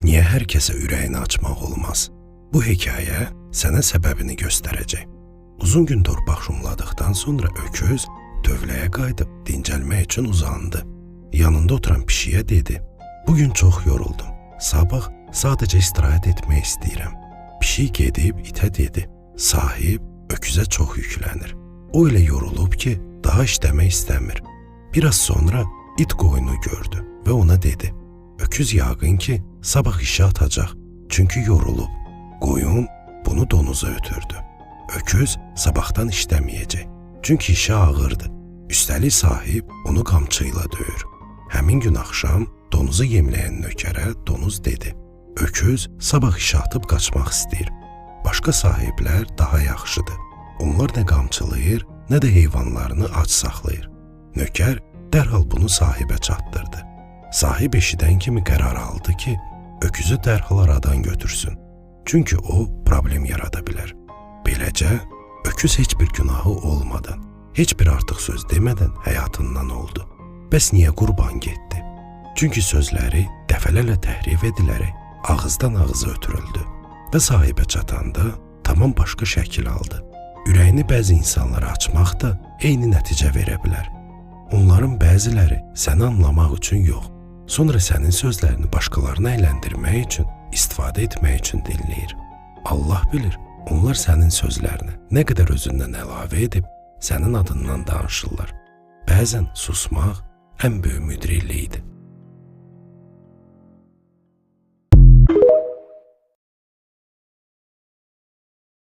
Niyə hər kəsə ürəyini açmaq olmaz? Bu hekayə sənə səbəbini göstərəcək. Uzun gün torpaq şumladıqdan sonra öküz tövləyə qayıdıb dincəlmək üçün uzandı. Yanında oturan pişiyə dedi: "Bugün çox yoruldum. Sabah sadəcə istirahət etmək istəyirəm." Pişik gedib itə dedi: "Sahib öküzə çox yüklənir. O elə yorulub ki, daha işləmək istəmir." Biraz sonra it qoyunu gördü və ona dedi: "Öküz yəqin ki, sabah işə atacaq, çünki yorulub." Qoyun bunu donuza ötürdü. Öküz sabahdan işləməyəcək, çünki işə ağırdı. Üstəlik sahib onu qamçı ilə döyür. Həmin gün axşam donuzu yemləyən nökərə donuz dedi: "Öküz sabah işə atıb qaçmaq istəyir. Başqa sahiblər daha yaxşıdır. Onlar nə qamçılayır, nə də heyvanlarını ac saxlayır." Nökər dərhal bunu sahibə çatdırdı. Sahib eşidən kimi qərar aldı ki, öküzü dərhal aradan götürsün. Çünki o problem yarada bilər. Beləcə, öküz heç bir günahı olmadan, heç bir artıq söz demədən həyatından oldu. Bəs niyə qurban getdi? Çünki sözləri dəfələrlə təhrif edilərək ağızdan ağıza ötürüldü və sahibə çatanda tamam başqa şəkil aldı. Ürəyini bəzi insanlara açmaq da eyni nəticə verə bilər. Onların bəziləri səni anlamaq üçün yox, sonra sənin sözlərini başqalarına əyləndirmək üçün, istifadə etmək üçün dinləyir. Allah bilir, onlar sənin sözlərini nə qədər özündən əlavə edib, sənin adından danışırlar. Bəzən susmaq ən böyük müdriklikdir.